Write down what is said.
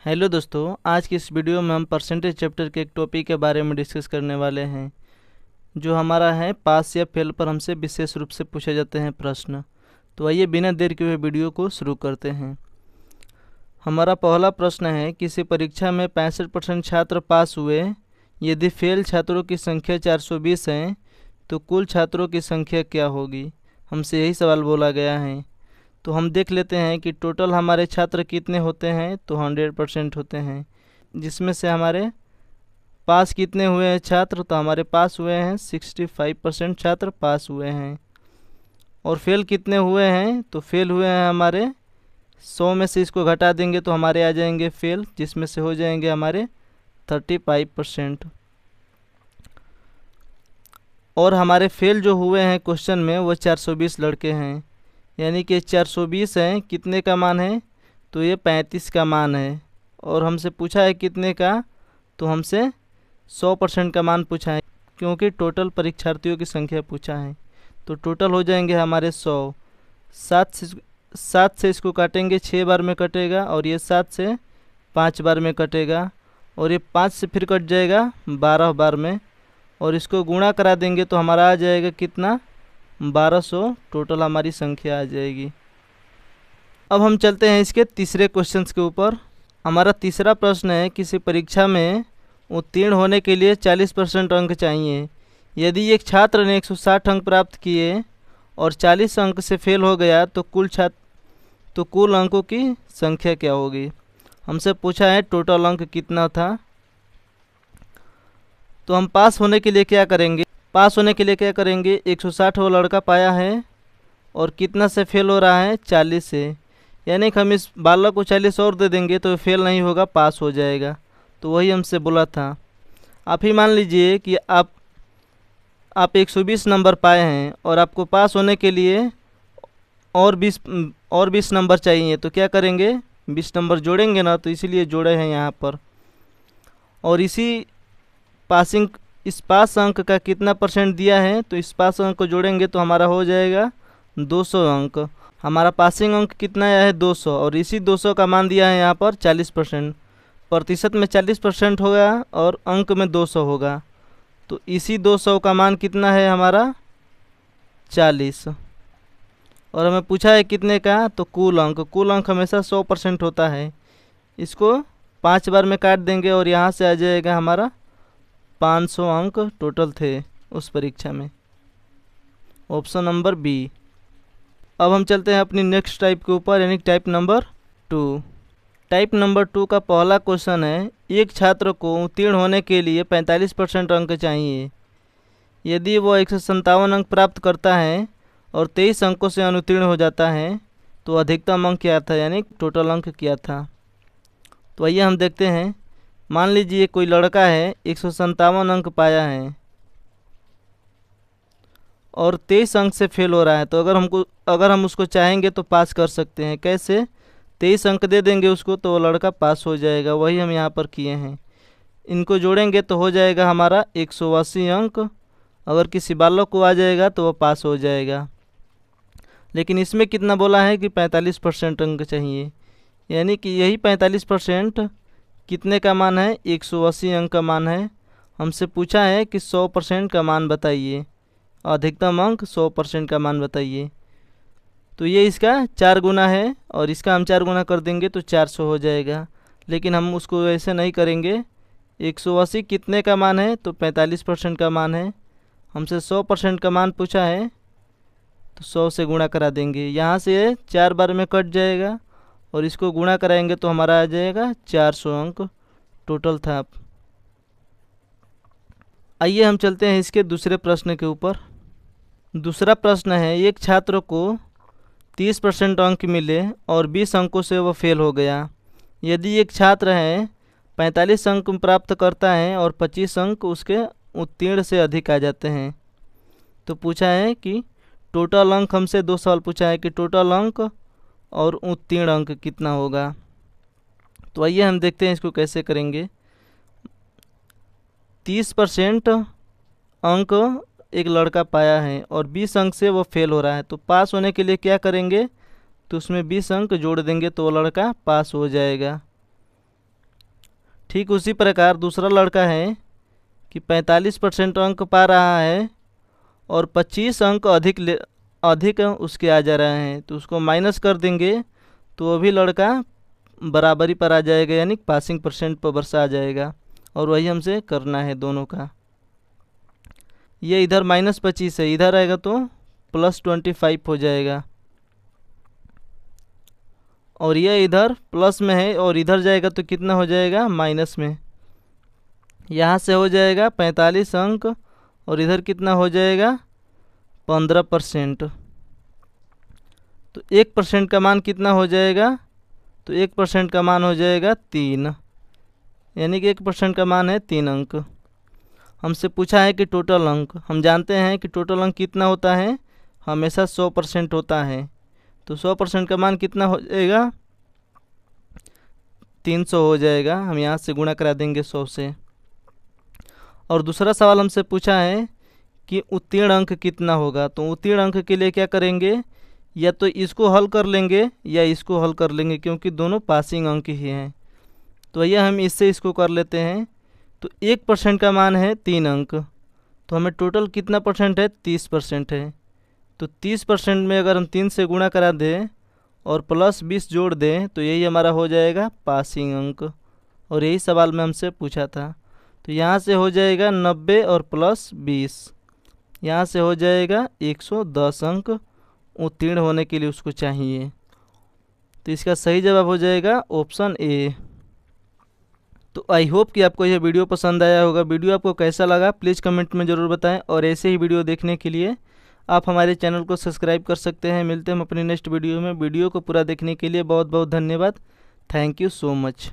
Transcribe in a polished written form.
Hello दोस्तों, आज की इस वीडियो में हम परसेंटेज चैप्टर के एक टॉपिक के बारे में डिस्कस करने वाले हैं जो हमारा है पास या फेल पर हमसे विशेष रूप से पूछे जाते हैं प्रश्न। तो आइए बिना देर के हुए वीडियो को शुरू करते हैं। हमारा पहला प्रश्न है, किसी परीक्षा में 65% छात्र पास हुए, यदि फेल छात्रों की संख्या 420 है तो कुल छात्रों की संख्या क्या होगी। हमसे यही सवाल बोला गया है। तो हम देख लेते हैं कि टोटल हमारे छात्र कितने होते हैं। तो 100% होते हैं, जिसमें से हमारे पास कितने हुए हैं छात्र। तो हमारे पास हुए हैं 65% छात्र पास हुए हैं। और फेल कितने हुए हैं, तो फेल हुए हैं हमारे 100 में से इसको घटा देंगे तो हमारे आ जाएंगे फेल, जिसमें से हो जाएंगे हमारे 35%। और हमारे फेल जो हुए हैं क्वेश्चन में वो 420 लड़के हैं, यानी कि 420 हैं, कितने का मान है, तो ये 35 का मान है। और हमसे पूछा है कितने का, तो हमसे 100% का मान पूछा है, क्योंकि टोटल परीक्षार्थियों की संख्या पूछा है। तो टोटल हो जाएंगे हमारे 100। 7 से इसको काटेंगे 6 बार में कटेगा, और ये 7 से 5 बार में कटेगा, और ये 5 से फिर कट जाएगा 12 बार में, और इसको गुणा करा देंगे तो हमारा आ जाएगा कितना, 1200 टोटल हमारी संख्या आ जाएगी। अब हम चलते हैं इसके तीसरे क्वेश्चन के ऊपर। हमारा तीसरा प्रश्न है, किसी परीक्षा में उत्तीर्ण होने के लिए 40% अंक चाहिए। यदि एक छात्र ने 160 अंक प्राप्त किए और 40 अंक से फेल हो गया तो कुल अंकों की संख्या क्या होगी। हमसे पूछा है टोटल अंक कितना था। तो हम पास होने के लिए क्या करेंगे, 160 वो लड़का पाया है और कितना से फेल हो रहा है, 40 से, यानी कि हम इस बालक को 40 और दे देंगे तो फेल नहीं होगा, पास हो जाएगा। तो वही हमसे बोला था। आप ही मान लीजिए कि आप 120 नंबर पाए हैं और आपको पास होने के लिए और 20 नंबर चाहिए। तो क्या करेंगे, 20 नंबर जोड़ेंगे ना, तो इसीलिए जोड़े हैं यहाँ पर। और इस पास अंक का कितना परसेंट दिया है, तो इस पास अंक को जोड़ेंगे तो हमारा हो जाएगा 200 अंक। हमारा पासिंग अंक कितना आया है, 200, और इसी 200 का मान दिया है यहाँ पर 40%। प्रतिशत में 40% होगा और अंक में 200 होगा, तो इसी 200 का मान कितना है हमारा, 40। और हमें पूछा है कितने का, तो कुल अंक हमेशा 100% होता है। इसको 5 बार में काट देंगे और यहाँ से आ जाएगा हमारा 500 अंक टोटल थे उस परीक्षा में। Option number B. अब हम चलते हैं अपनी नेक्स्ट टाइप के ऊपर, यानी टाइप नंबर 2। टाइप नंबर 2 का पहला क्वेश्चन है, एक छात्र को उत्तीर्ण होने के लिए 45% अंक चाहिए। यदि वो 157 अंक प्राप्त करता है और 23 अंकों से अनुत्तीर्ण हो जाता है तो अधिकतम अंक क्या था, यानी टोटल अंक क्या था। तो आइए हम देखते हैं। मान लीजिए कोई लड़का है, 157 अंक पाया है और 23 अंक से फेल हो रहा है। तो अगर हम उसको चाहेंगे तो पास कर सकते हैं। कैसे, 23 अंक दे देंगे उसको तो वो लड़का पास हो जाएगा। वही हम यहाँ पर किए हैं। इनको जोड़ेंगे तो हो जाएगा हमारा 180 अंक। अगर किसी बालक को आ जाएगा तो वो पास हो जाएगा। लेकिन इसमें कितना बोला है कि 45% अंक चाहिए, यानी कि यही 45% कितने का मान है, 180 अंक का मान है। हमसे पूछा है कि 100% का मान बताइए, अधिकतम अंक 100% का मान बताइए। तो ये इसका 4 गुना है और इसका हम 4 गुना कर देंगे तो 400 हो जाएगा। लेकिन हम उसको ऐसे नहीं करेंगे। 180 कितने का मान है, तो 45% का मान है। हमसे 100% का मान पूछा है तो 100 से गुणा करा देंगे। यहाँ से 4 बार में कट जाएगा और इसको गुणा कराएंगे तो हमारा आ जाएगा 400 अंक टोटल था। आइए हम चलते हैं इसके दूसरे प्रश्न के ऊपर। दूसरा प्रश्न है, एक छात्र को 30% अंक मिले और 20 अंकों से वह फेल हो गया। यदि एक छात्र है 45 अंक प्राप्त करता है और 25 अंक उसके उत्तीर्ण से अधिक आ जाते हैं। तो पूछा है कि टोटल अंक, हमसे 2 सवाल पूछा है कि टोटल अंक और उत्तीर्ण अंक कितना होगा। तो आइए हम देखते हैं इसको कैसे करेंगे। 30% अंक एक लड़का पाया है और 20 अंक से वो फेल हो रहा है। तो पास होने के लिए क्या करेंगे, तो उसमें 20 अंक जोड़ देंगे तो वो लड़का पास हो जाएगा। ठीक उसी प्रकार दूसरा लड़का है कि 45% अंक पा रहा है और 25 अंक अधिक उसके आ जा रहे हैं, तो उसको माइनस कर देंगे तो वो भी लड़का बराबरी पर आ जाएगा, यानी पासिंग परसेंट पर वर्षा आ जाएगा। और वही हमसे करना है दोनों का। ये इधर -25 है, इधर आएगा तो +25 हो जाएगा, और ये इधर प्लस में है और इधर जाएगा तो कितना हो जाएगा माइनस में। यहाँ से हो जाएगा 45 अंक और इधर कितना हो जाएगा 15%। तो 1% का मान कितना हो जाएगा, तो 1% का मान हो जाएगा 3, यानी कि 1% का मान है 3 अंक। हमसे पूछा है कि टोटल अंक, हम जानते हैं कि टोटल अंक कितना होता है, हमेशा 100% होता है। तो 100% का मान कितना हो जाएगा 300 हो जाएगा। हम यहाँ से गुणा करा देंगे 100 से। और दूसरा सवाल हमसे पूछा है कि उत्तीर्ण अंक कितना होगा। तो उत्तीर्ण अंक के लिए क्या करेंगे, या तो इसको हल कर लेंगे या इसको हल कर लेंगे, क्योंकि दोनों पासिंग अंक ही हैं। तो यह हम इससे इसको कर लेते हैं। तो 1% का मान है 3 अंक, तो हमें टोटल कितना परसेंट है 30% है। तो 30% में अगर हम 3 से गुणा करा दें और +20 जोड़ दें तो यही हमारा हो जाएगा पासिंग अंक। और यही सवाल में हमसे पूछा था। तो यहाँ से हो जाएगा 90 और +20, यहाँ से हो जाएगा 110 अंक उत्तीर्ण होने के लिए उसको चाहिए। तो इसका सही जवाब हो जाएगा ऑप्शन ए। तो आई होप कि आपको यह वीडियो पसंद आया होगा। वीडियो आपको कैसा लगा प्लीज़ कमेंट में ज़रूर बताएं, और ऐसे ही वीडियो देखने के लिए आप हमारे चैनल को सब्सक्राइब कर सकते हैं। मिलते हैं हम अपनी नेक्स्ट वीडियो में। वीडियो को पूरा देखने के लिए बहुत बहुत धन्यवाद। Thank you so much.